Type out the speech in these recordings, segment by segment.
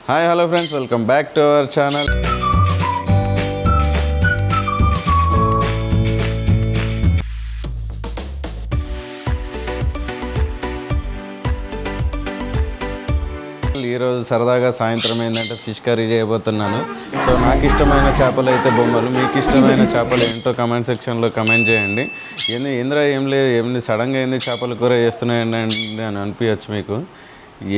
Hi hello friends, welcome back to our channel. ఈరోజు సరదాగా సాయంత్రం ఏంటంటే ఫిష్ కర్రీ చేయబోతున్నాను. సో నాకు ఇష్టమైన చేపలు అయితే బొమ్మలు, మీకు ఇష్టమైన చేపలు ఏంటో కమెంట్ సెక్షన్లో కమెంట్ చేయండి. ఏంద్రా ఏం లేదు సడన్గా ఏంది చేపల కూర చేస్తున్నాయండి అని అనిపించచ్చు మీకు.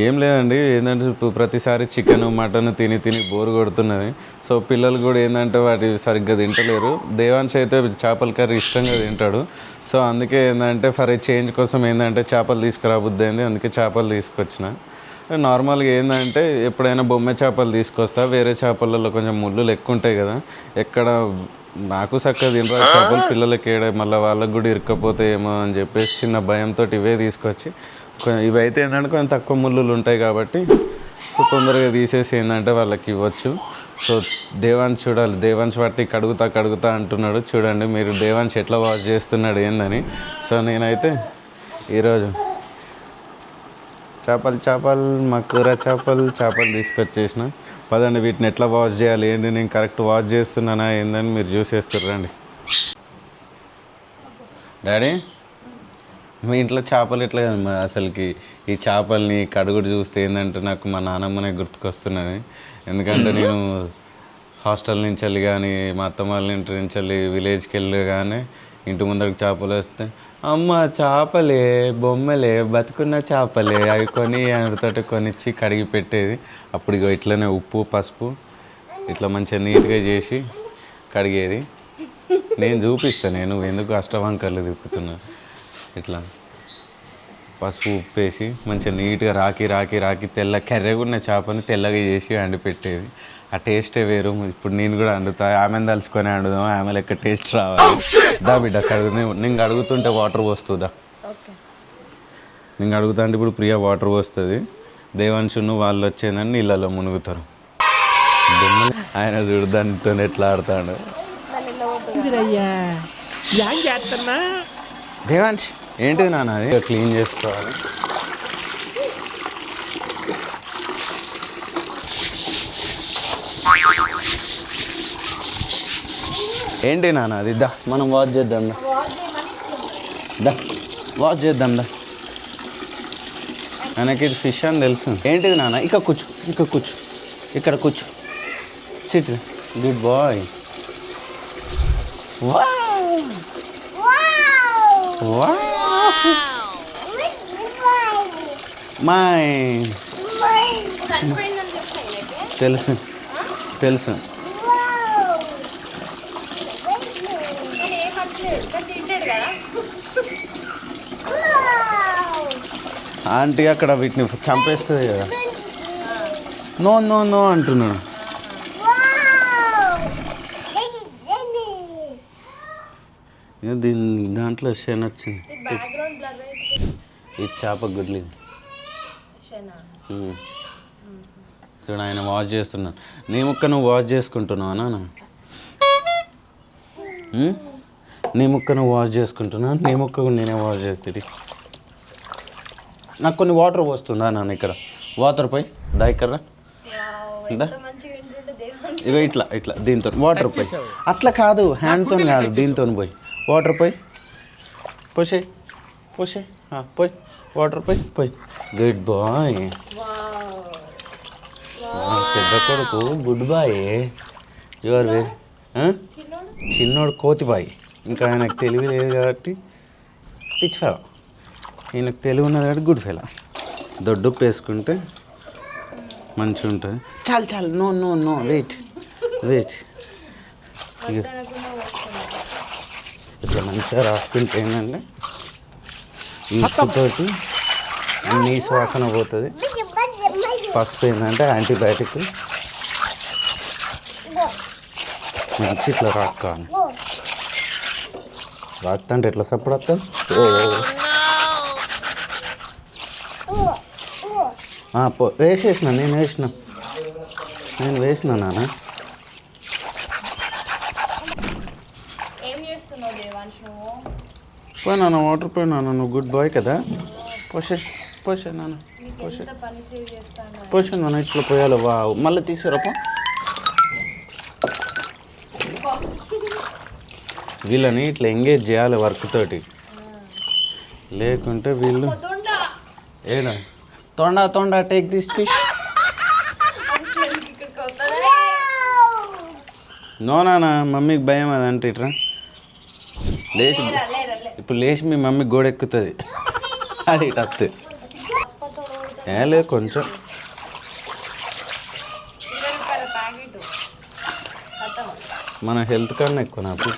ఏం లేదండి, ఏంటంటే ప్రతిసారి చికెన్ మటన్ తిని బోరు కొడుతున్నది. సో పిల్లలు కూడా ఏంటంటే వాటి సరిగ్గా తింటలేరు. దేవాంశ్ అయితే చేపల కర్రీ ఇష్టంగా తింటాడు. సో అందుకే ఏంటంటే ఫర్ ఏ చేంజ్ కోసం ఏంటంటే చేపలు తీసుకురాబుద్ది అయింది. అందుకే చేపలు తీసుకొచ్చిన. నార్మల్గా ఏంటంటే ఎప్పుడైనా బొమ్మ చేపలు తీసుకొస్తా, వేరే చేపలలో కొంచెం ముళ్ళులు ఎక్కువ ఉంటాయి కదా, ఎక్కడ నాకు చక్కగా తినరా చేపలు, పిల్లలకి మళ్ళీ వాళ్ళకి కూడా ఇరుక్కపోతే ఏమో అని చెప్పేసి చిన్న భయంతో ఇవే తీసుకొచ్చి, ఇవైతే ఏంటంటే కొంచెం తక్కువ ముళ్ళులు ఉంటాయి కాబట్టి తొందరగా తీసేసి ఏంటంటే వాళ్ళకి ఇవ్వచ్చు. సో దేవాంశ్ చూడాలి, దేవాంశ్ వాటి కడుగుతా అంటున్నాడు. చూడండి మీరు దేవాంశ్ ఎట్లా వాష్ చేస్తున్నాడు ఏందని. సో నేనైతే ఈరోజు చేపలు మా కూర చేపలు తీసుకొచ్చేసిన. పదండి వీటిని ఎట్లా వాష్ చేయాలి ఏంటి, నేను కరెక్ట్ వాష్ చేస్తున్నానా ఏందని మీరు చూసేస్తారు రండి. డాడీ మీ ఇంట్లో చేపలు ఎట్లా అసలుకి ఈ చేపల్ని కడుగుడు చూస్తే ఏంటంటే నాకు మా నాన్నమ్మనే గుర్తుకొస్తున్నది. ఎందుకంటే నేను హాస్టల్ నుంచి వెళ్ళి కానీ మా అత్తమ్మ వాళ్ళ ఇంటి నుంచి వెళ్ళి విలేజ్కి వెళ్ళి కానీ ఇంటి ముందరికి చేపలు వస్తే, అమ్మ చేపలే బొమ్మలే బతుకున్న చేపలే అవి కొని ఆయనతోటి కొనిచ్చి కడిగి పెట్టేది. అప్పుడు ఇక ఇట్లనే ఉప్పు పసుపు ఇట్లా మంచిగా నీట్గా చేసి కడిగేది. నేను చూపిస్తాను, నేను ఎందుకు అష్టవంకర్లు తిప్పుతున్నా. ఇట్లా పసుపు ఉప్పు వేసి మంచిగా నీట్గా రాకి తెల్ల కర్రెగా ఉన్న చేపని తెల్లగా చేసి వండి పెట్టేది. ఆ టేస్టే వేరు. ఇప్పుడు నేను కూడా వండుతా, ఆమెను తలుచుకొని వండుదాం, ఆమె లెక్క టేస్ట్ రావాలి. దా బిడ్డ కడుగు, నేను అడుగుతుంటే వాటర్ పోస్తుందా, నేను అడుగుతా అంటే ఇప్పుడు ప్రియా వాటర్ పోస్తుంది. దేవాంశును వాళ్ళు వచ్చేదని నీళ్ళలో మునుగుతారు. ఆయన చూడు దానితో ఎట్లా ఆడతాడు. దేవాంశ్ ఏంటిది నాన్న అది క్లీన్ చేసుకోవాలి. ఏంటి నాన్న అది, దా మనం వాష్ చేద్దాం, దా వాష్ చేద్దాం దా. ఆయనకి ఇది ఫిష్ అని తెలుసు. ఏంటిది నాన్న, ఇక్కడ కూర్చో ఇక్కడ కూర్చో, సిట్, గుడ్ బాయ్. మై తెలుసు ఆంటీ అక్కడ వీటిని చంపేస్తుంది కదా. నో అంటున్నాను. దాంట్లో షెన్ వచ్చింది. ఈ చేప గుడ్లి చూడు, ఆయన వాష్ చేస్తున్నా. నీ ముక్క నువ్వు వాష్ చేసుకుంటున్నావా నాన్న? నీ ముక్క నువ్వు వాష్ చేసుకుంటున్నా, నీ ముక్క నేనే వాష్ చేస్తుంది. నాకు కొన్ని వాటర్ పోస్తుందా నాన్న? ఇక్కడ వాటర్ పోయి దా, ఇక్కడ ఇక ఇట్లా దీంతో వాటర్ పోయి, అట్లా కాదు హ్యాండ్తో కాదు, దీంతో పోయి వాటర్ పోయి పోసే పోయి వాటర్ పోయి. గుడ్ బాయ్, పెద్ద కొడుకు గుడ్ బాయ్. యువర్ వెరీ చిన్నోడు కోతి బాయ్. ఇంకా ఆయనకు తెలివి లేదు కాబట్టి పిచ్ ఫెలో, ఈయనకు తెలివి ఉన్నది కాబట్టి గుడ్ ఫెలో. దొడ్డుప్పు వేసుకుంటే మంచిగా ఉంటుంది. చాలు నో వెయిట్ ఇట్లా మంచిగా రాసుకుంటే ఏంటంటే ఈ ఉప్పుతోటి అన్ని శ్వాసన పోతుంది. పసుపు ఏంటంటే యాంటీబయాటిక్. మంచి ఇట్లా రాక్కాలి. రాక్తంటే ఎట్లా సప్పుడు వస్తుంది. వేసేసిన నేను వేసిన నాన్న. పోయినా వాటర్ పోయినా, నువ్వు గుడ్ బాయ్ కదా. పోసే నాన్న. పోషన్ మనం ఇట్లా పోయాలి. వా మళ్ళీ తీసారప్ప. వీళ్ళని ఇట్లా ఎంగేజ్ చేయాలి వర్క్ తోటి, లేకుంటే వీళ్ళు ఏనా తొండ టేక్ దిస్ ఫిష్. నోనా మమ్మీకి భయం అదంటే ఇట్రా లేచి ఇప్పుడు లేచి మీ మమ్మీ గోడ ఎక్కుతుంది అది ఇటు వస్తే లేదు కొంచెం. మన హెల్త్ కన్నా ఎక్కువ నాకు.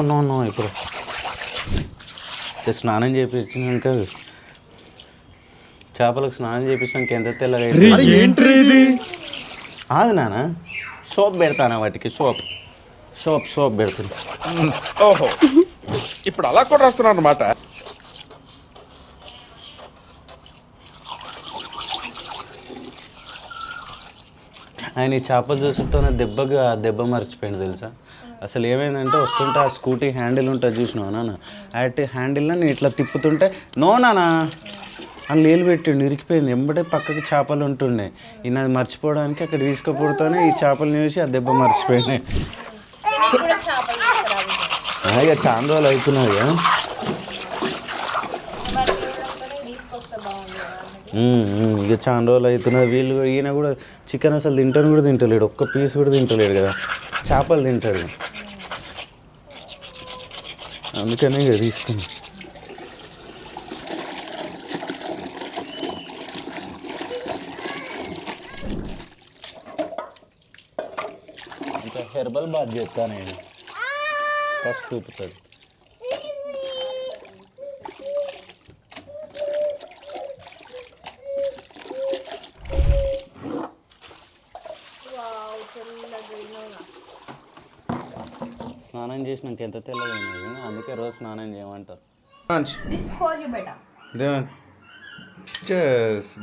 నో ఇప్పుడు స్నానం చేయించినాక చేపలకు స్నానం చేయించినాక ఎంత తెల్లగా ఆగు నాన్న. సోప్ పెడతానా వాటికి? సోప్ పెడుతుంది. ఓహో, ఇప్పుడు అలా కూడా రాస్తున్నాను అనమాట. ఆయన ఈ చేపలు చూసుతోనే దెబ్బ మర్చిపోయింది తెలుసా. అసలు ఏమైందంటే వస్తుంటే ఆ స్కూటీ హ్యాండిల్ ఉంటుంది చూసినావు నాన్న, అటు హ్యాండిల్లో నేను ఇట్లా తిప్పుతుంటే నానా అని నీళ్ళు పెట్టిండు, ఇరికిపోయింది. ఎంబటే పక్కకి చేపలు ఉంటుండే. ఈయన అది మర్చిపోవడానికి అక్కడ తీసుకుపోతూనే ఈ చేపలు చూసి ఆ దెబ్బ మర్చిపోయినాయి. ఇక చాలా రోజులు అవుతున్నాయి కదా. ఇక చాలా రోజులు అవుతున్నది. వీళ్ళు ఈయన కూడా చికెన్ అసలు తింటలేడు, ఒక్క పీస్ కూడా తింటలేడు కదా. చేపలు తింటాడు, అందుకనే ఇక తీసుకుని. ఇంకా హెర్బల్ బాత్ చేస్తాను నేను. ఫస్ట్ చూపుతాడు. స్నానం చేసినాక ఎంత తెల్లగా ఉన్నది, అందుకే రోజు స్నానం చేయమంటారు.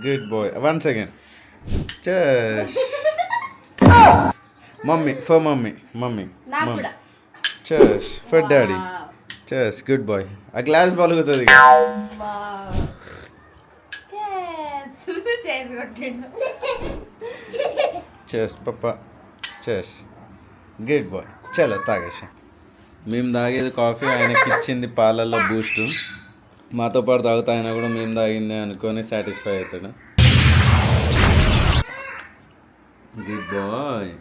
Good bye. Once again mummy chess for daddy. Chess good bye. ఆ గ్లాస్ పలుగుతుంది. చెస్ పప్పా చెస్ గుడ్ బాయ్. చలో తాగేసా. మేము తాగేది కాఫీ, ఆయనకి ఇచ్చింది పాలల్లో బూస్ట్. మాతో పాటు తాగుతా ఆయన కూడా మేము తాగింది అనుకొని సాటిస్ఫై అవుతాడు. Good boy.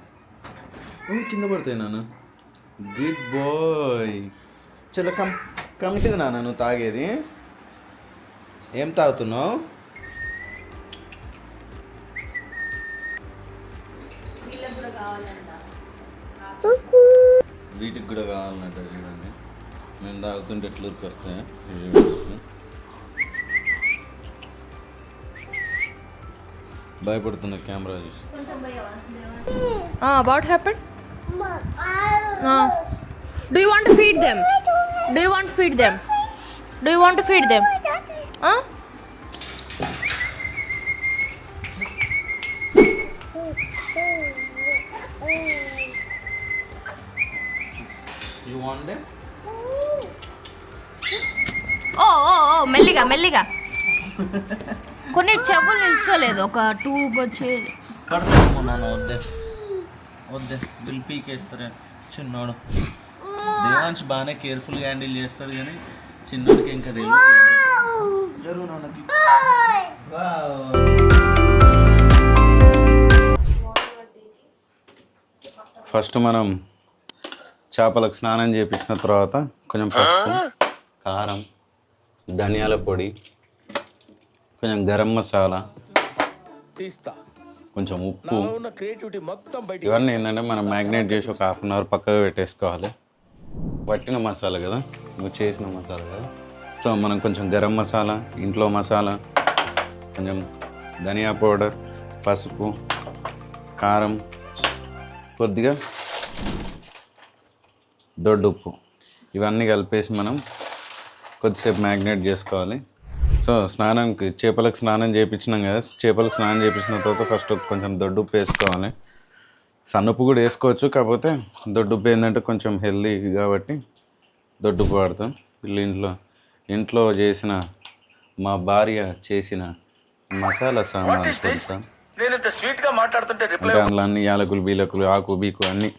కింద పడతాయి నాన్న. Good boy. చలో కమిటిది నాన్న. నువ్వు తాగేది ఏం తాగుతున్నావు? వీటికి కూడా కావాలన్నట్టు చూడండి. మేము తాగుతుంటే ఎట్లా ఊరికి వస్తాయి. భయపడుతున్న కెమెరా చూసి. What happened? Do you want to feed them? Do you want to feed them? Do you want to feed them? You want them? Oh, మెల్లిగా కొన్ని చెవులు నిల్చోలేదు. ఒక 2 వచ్చే పడతాము నాన్న. వద్దే బిల్ పీకేస్తారా చిన్నోడు. దేవాంశ్ బాగానే కేర్ఫుల్గా హ్యాండిల్ చేస్తాడు, కానీ చిన్నోడికి ఇంకా జరుగు నాన్నకి. ఫస్ట్ మనం చేపలకు స్నానం చేపించిన తర్వాత కొంచెం పసుపు, కారం, ధనియాల పొడి, కొంచెం గరం మసాలా, కొంచెం ఉప్పు, ఇవన్నీ ఏంటంటే మనం మ్యాగ్నేట్ చేసి ఒక 1/2 అవర్ పక్కగా పెట్టేసుకోవాలి. పట్టిన మసాలా కదా, నువ్వు చేసిన మసాలా కదా. సో మనం కొంచెం గరం మసాలా, ఇంట్లో మసాలా, కొంచెం ధనియా పౌడర్, పసుపు, కారం, కొద్దిగా దొడ్డుప్పు, ఇవన్నీ కలిపేసి మనం కొద్దిసేపు మ్యాగ్నేట్ చేసుకోవాలి. సో చేపలకు స్నానం చేయించినాం కదా. చేపలకు స్నానం చేయించిన తర్వాత ఫస్ట్ కొంచెం దొడ్డుప్పు వేసుకోవాలి. సన్నుప్పు కూడా వేసుకోవచ్చు, కాకపోతే దొడ్డుప్పు ఏంటంటే కొంచెం హెల్దీ కాబట్టి దొడ్డుప్పు వాడతాం. వీళ్ళు ఇంట్లో చేసిన మా భార్య చేసిన మసాలా సామాన్ కొంత నేను ఇంత స్వీట్ గా మాట్లాడుతుంటే రిప్లై అంటే అందులో అన్ని యాలకులు బీలకులు ఆకు బీకు అన్నీ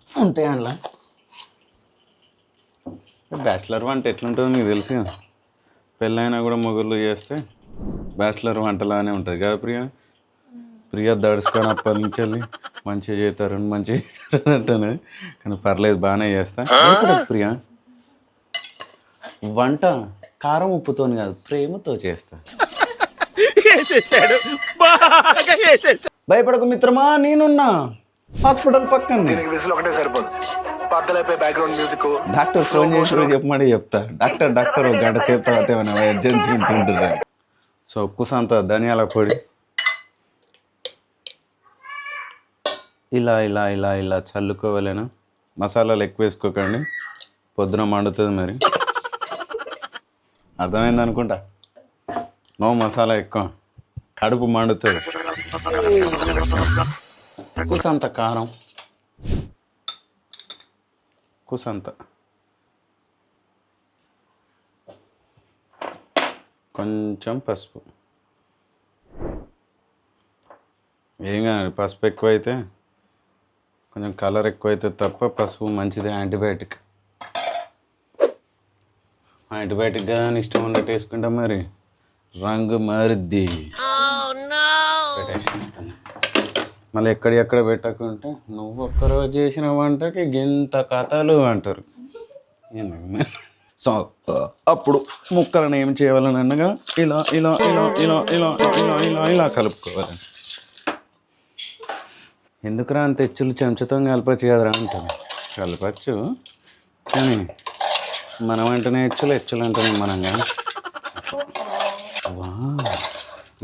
ఉంటాయి అందులో. బ్యాచిలర్ వంట ఎట్లుంటుందో మీకు తెలుసు కదా, పెళ్ళైనా కూడా మొగుళ్ళు చేస్తే బ్యాచిలర్ వంటలానే ఉంటుంది కదా ప్రియ. ప్రియ దడుచుకొని అప్పటి నుంచి వెళ్ళి మంచిగా చేస్తారు అంటాను, కానీ పర్లేదు బాగానే చేస్తా. ప్రియ వంట కారం ఉప్పుతోని కాదు ప్రేమతో చేస్తా. భయపడకు మిత్రమా, నేనున్నా హాస్పిటల్ పక్కన. విజిల్ ఒకటే సరిపోదు, పద్దలైపోయి బ్యాక్గ్రౌండ్ మ్యూజిక్. డాక్టర్ ఫోన్ చేసి చెప్పమని చెప్తా. డాక్టర్ ఒక గంట సేపు తర్వాత ఏమైనా ఎమర్జెన్సీ ఉంటుంటుంది. సో కుసంత ధనియాల పొడి ఇలా ఇలా ఇలా ఇలా చల్లుకోవాలేనా. మసాలాలు ఎక్కువ వేసుకోకండి, పొద్దున మండుతుంది మరి. అర్థమైంది అనుకుంటా. నో మసాలా ఎక్కువ, కడుపు మండుతుంది. కుసంత కారం, కుసంత కొంచెం పసుపు. ఏం కాదు, పసుపు ఎక్కువైతే కొంచెం కలర్ ఎక్కువైతే తప్ప పసుపు మంచిది, యాంటీబయాటిక్. యాంటీబయాటిక్ కానీ ఇష్టం ఉన్నట్టు వేసుకుంటాం మరి రంగు మారుద్ది. పెట్టేసిస్తాను మళ్ళీ ఎక్కడ పెట్టకుంటే నువ్వు ఒక్కరోజు చేసిన వంటకి గింత కథలు అంటారు. సో అప్పుడు ముక్కలను ఏం చేయాలని అనగా ఇలా ఇలా ఇలా ఇలా ఇలా ఇలా ఇలా ఇలా కలుపుకోవాలి. ఎందుకురా అంత హెచ్చులు చెంచుతో కలపచ్చు కదరా అంటారు. కలపచ్చు కానీ మనం అంటేనే హెచ్చులు అంటేనే మనం కానీ. వా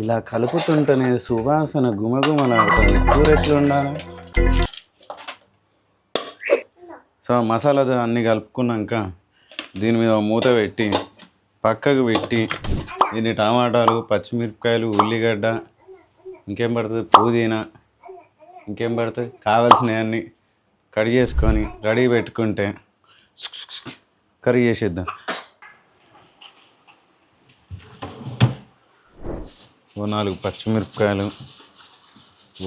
ఇలా కలుపుతుంటేనే సువాసన గుమగుమలాడుతుంది. కూర ఎట్లా ఉండాలి. సో మసాలా అన్నీ కలుపుకున్నాక దీని మీద మూత పెట్టి పక్కకు పెట్టి దీన్ని టమాటాలు పచ్చిమిరపకాయలు ఉల్లిగడ్డ ఇంకేం పడుతుంది పుదీనా ఇంకేం పడుతుంది కావాల్సినవన్నీ కడిగి చేసుకొని రెడీ పెట్టుకుంటే కర్రీ చేసేద్దాం. ఓ 4 పచ్చిమిరపకాయలు,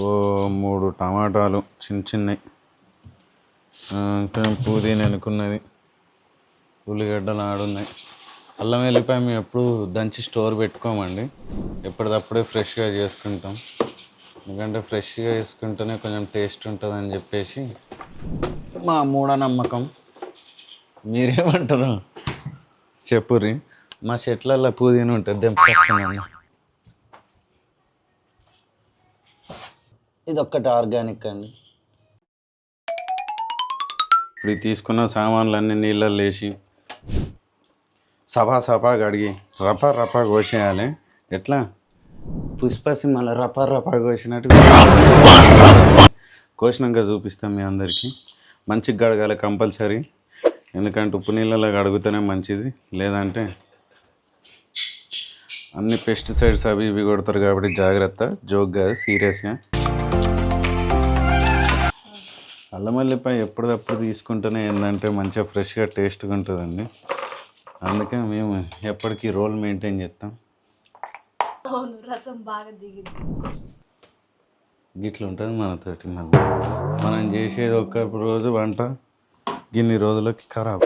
ఓ 3 టమాటాలు చిన్నవి, పుదీనా అనుకున్నది, ఉల్లిగడ్డలు ఆడున్నాయి. అల్లం వెల్లిపాయ మేము ఎప్పుడు దంచి స్టోర్ పెట్టుకోమండి, ఎప్పటికప్పుడే ఫ్రెష్గా చేసుకుంటాం. ఎందుకంటే ఫ్రెష్గా వేసుకుంటేనే కొంచెం టేస్ట్ ఉంటుందని చెప్పేసి మా మూఢనమ్మకం. మీరేమంటారు చెప్పుర్రి. మా చెట్లల్లో పుదీనా ఉంటుంది, దెంపుకొచ్చుకున్నాను. ఇది ఒక్కటి ఆర్గానిక్ అండి. ఇప్పుడు తీసుకున్న సామాన్లన్నీ నీళ్ళల్లో వేసి సభా కడిగి రపా కోసేయాలి. ఎట్లా పుష్ప సినిమాలో రపా కోసినట్టు కోసినాక చూపిస్తాం మీ అందరికీ. మంచిగా కడగాలి కంపల్సరీ, ఎందుకంటే ఉప్పు నీళ్ళలో కడుగుతూనే మంచిది. లేదంటే అన్ని పెస్టిసైడ్స్ అవి ఇవి కొడతారు కాబట్టి జాగ్రత్త. జోక్ కాదు, సీరియస్గా. అల్లం వెల్లిపాయ ఎప్పటికప్పుడు తీసుకుంటేనే ఏంటంటే మంచిగా ఫ్రెష్గా టేస్ట్గా ఉంటుందండి. అందుకే మేము ఎప్పటికీ రోల్ మెయింటైన్ చేస్తాం. గిట్లా ఉంటుంది మనతోటి. మళ్ళీ మనం చేసేది ఒక్క రోజు వంట గిన్ని రోజులకి ఖరాబ్.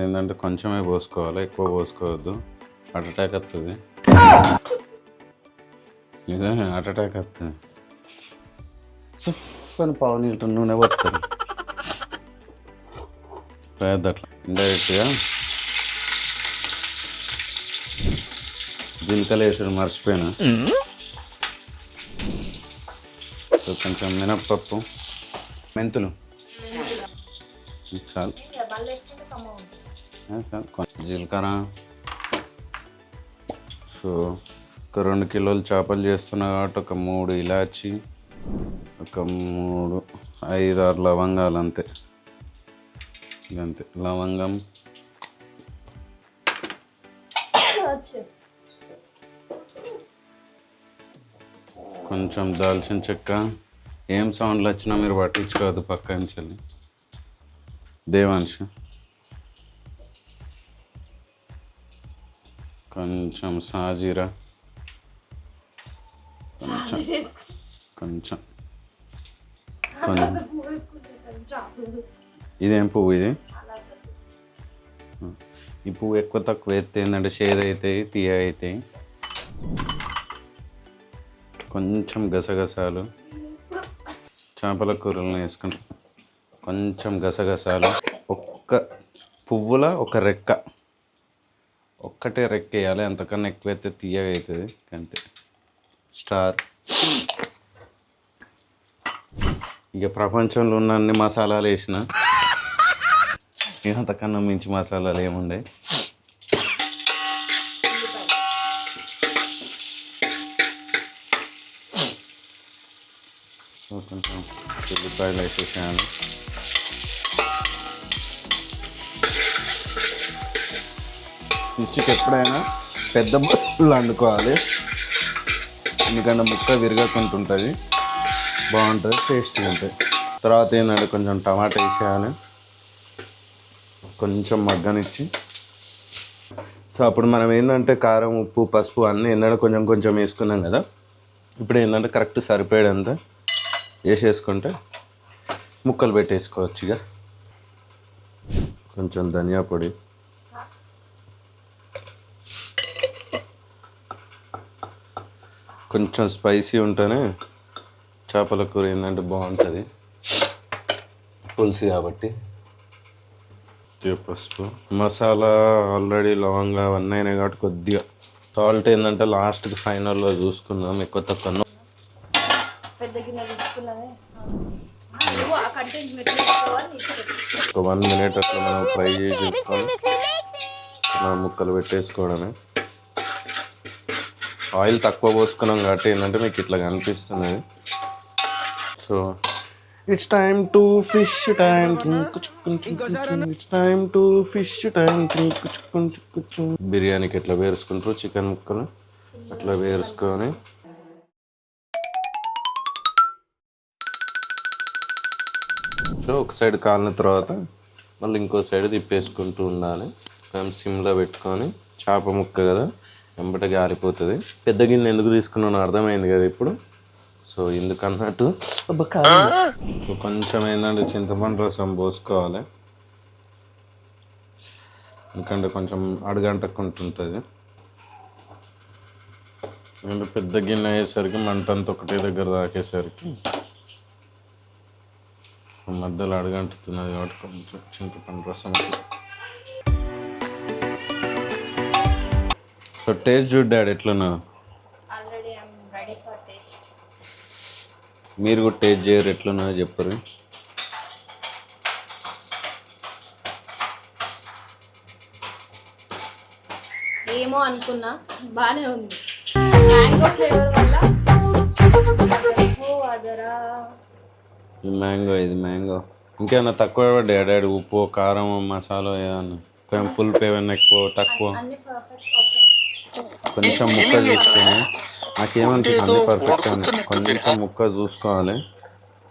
ఏంటంటే కొంచెమే పోసుకోవాలి, ఎక్కువ పోసుకోవద్దు. హార్ట్ అటాక్ వస్తుంది, నిజంగా హార్ట్ అటాక్ వస్తుంది. అని పావు లీటర్ నూనె పోతుంది అట్లా ఇండైరెక్ట్గా. జీలకర్ర వేసాడు మర్చిపోయినా. కొంచెం మినప్పప్పు, మెంతులు చాలు. కొంచెం జీలకర్ర. సో ఒక 2 కిలోలు చేపలు చేస్తున్నా కాబట్టి ఒక 3 ఇలాచి, ఒక 5-6 లవంగాలు, అంతే. లవంగం, కొంచెం దాల్చిన చెక్క. ఏం సౌండ్లు వచ్చినా మీరు పట్టించుకోవద్దు, పక్క నుంచి దేవాంశ్ కొంచెం సాజీరా కొంచెం కొంచెం ఇదేం పువ్వు ఇది? ఈ పువ్వు ఎక్కువ తక్కువ వేస్తే ఏంటంటే షేర్ అవుతాయి, తీయ అవుతాయి. కొంచెం గసగసాలు, చేపల కూరలను వేసుకుంటాం. కొంచెం గసగసాలు, ఒక్క పువ్వుల ఒక రెక్క, ఒక్కటే రెక్క వేయాలి. అంతకన్నా ఎక్కువ అయితే తీయగా అవుతుంది. అంతే. స్టార్. ఇక ప్రపంచంలో ఉన్న అన్ని మసాలాలు వేసిన, అంతకన్నా మించి మసాలాలు ఏముండే. కొంచెం ఉల్లిపాయలు వేసేసాను. ఫిష్కి ఎప్పుడైనా పెద్ద బొట్లు వండుకోవాలి, ఎందుకంటే ముక్క విరగకుంటుంటుంది, బాగుంటుంది, టేస్టీగా ఉంటుంది. తర్వాత ఏంటంటే కొంచెం టమాటా వేసేయాలి, కొంచెం మగ్గనిచ్చి. సో అప్పుడు మనం ఏంటంటే కారం, ఉప్పు, పసుపు అన్నీ ఏంటంటే కొంచెం కొంచెం వేసుకున్నాం కదా. ఇప్పుడు ఏంటంటే కరెక్ట్ సరిపోయేంత వేసేసుకుంటే ముక్కలు పెట్టేసుకోవచ్చు. ఇక కొంచెం ధనియా పొడి, కొంచెం స్పైసీ ఉంటేనే చేపల కూర ఏంటంటే బాగుంటుంది, పులుసు కాబట్టి. పసుపు, మసాలా ఆల్రెడీ లవంగా అవన్నీ అయినాయి కాబట్టి కొద్దిగా సాల్ట్ ఏంటంటే లాస్ట్కి ఫైనల్లో చూసుకుందాం. ఎక్కువ తక్కువ ఒక 1 minute అట్లా మనం ఫ్రై చేసేసుకొని మనం ముక్కలు పెట్టేసుకోవడమే. ఆయిల్ తక్కువ పోసుకున్నాం కాబట్టి ఏంటంటే మీకు ఇట్లా కనిపిస్తున్నది. So it's time to fish time. It's time to fish time. బిర్యానీకి ఎట్లా వేసుకుంటారు చికెన్ ముక్కలు అట్లా వేసుకొని సో ఒక సైడ్ కాలిన తర్వాత మళ్ళీ ఇంకో సైడ్ తిప్పేసుకుంటూ ఉండాలి. మేము సిమ్లో పెట్టుకొని, చేప ముక్క కదా వెంబట గారిపోతుంది. పెద్ద గిన్నె ఎందుకు తీసుకున్నానో అర్థమైంది కదా ఇప్పుడు. సో ఎందుకన్నట్టు సో కొంచెం ఏంటంటే చింతపండు రసం పోసుకోవాలి, ఎందుకంటే కొంచెం అడుగంటకుంటుంటుంది. నేను పెద్ద గిన్నె అయ్యేసరికి మంటంతా ఒకటే దగ్గర తాకేసరికి మధ్యలో అడుగంటుతున్నది కాబట్టి కొంచెం చింతపండు రసం. సో టేస్ట్ చూడు డాడీ ఎట్లున్నా. మీరు కూడా టేస్ట్ చేయరు, ఎట్లున్నా చెప్పరు. ఏమో అనుకున్నా, బాగానే ఉంది. మ్యాంగో ఫ్లేవర్ వల్ల మ్యాంగో, ఇది మ్యాంగో. ఇంకేమన్నా తక్కువ పడ్డాయి డాడీ? ఉప్పు, కారం, మసాలా ఏమన్నా కొంచెం పులుపు ఏమన్నా ఎక్కువ తక్కువ? కొంచెం ముక్క చూసుకొని నాకేమనిపిస్తుంది అన్నీ పర్ఫెక్ట్ అని. కొంచెం ముక్క చూసుకోవాలి,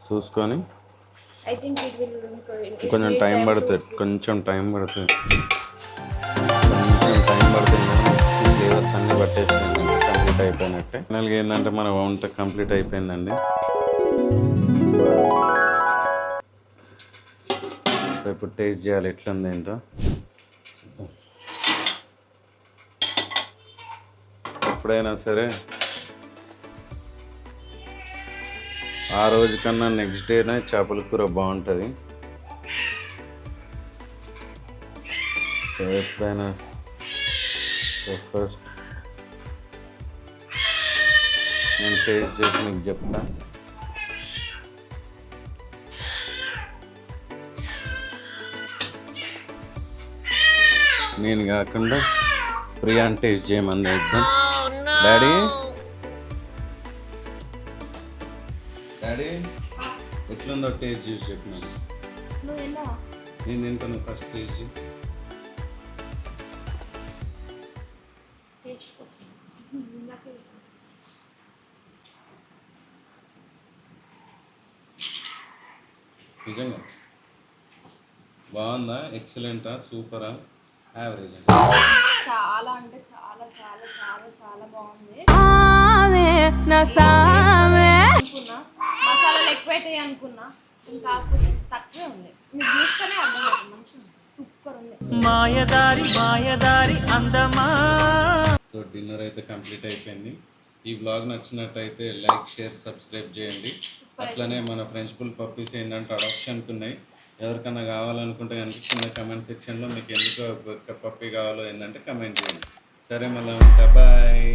చూసుకొని కొంచెం టైం పడుతుంది, కొంచెం టైం పడుతుంది ఫ్లేవర్స్ అన్నీ పట్టేసినాయి. కంప్లీట్ అయిపోయినట్టే. ఫైనల్గా ఏంటంటే మన వంట కంప్లీట్ అయిపోయిందండి. ఇప్పుడు టేస్ట్ చేయాలి ఎట్లుంది ఏంటో. ఎప్పుడైనా సరే ఆ రోజు కన్నా నెక్స్ట్ డేనే చేపల కూర బాగుంటుంది. సో ఎప్పుడైనా ఫస్ట్ నేను టేస్ట్ చేసి మీకు చెప్తా. నేను కాకుండా ప్రియాన్ టేస్ట్ చేయమంది ఇద్దాం. డాడీ డాడీ ఎట్లుందో టేస్ట్ చేసి చెప్పినాను. నేను తింటాను, ఫస్ట్ టేస్ట్ చేసి. నిజంగా బాగుందా, ఎక్సలెంటా, సూపరా, యావరేజ్? చాలా అంటే చాలా చాలా చాలా చాలా బాగుంది అనుకున్నా, మసాలాలు ఎక్కువైతాయి అనుకున్నా, కాకపోతే తక్కువే ఉంది. మీకు చూస్తేనే అర్థమవుతుంది, మంచిగా సూపర్ ఉంది. మాయదారి అందమా. సో డిన్నర్ అయితే కంప్లీట్ అయిపోయింది. ఈ వ్లాగ్ నచ్చినట్టయితే లైక్, షేర్, సబ్స్క్రైబ్ చేయండి. అట్లనే మన ఫ్రెంచ్ బుల్ పప్పీస్ ఏంటంటే అడాప్షన్కి ఉన్నాయి. ఎవరికైనా కావాలనుకుంటే కనుక కింద కమెంట్ సెక్షన్లో మీకు ఎందుకు పప్పీ కావాలో ఏంటంటే కమెంట్ చేయండి. సరే, మళ్ళీ ఉంటా, బాయ్.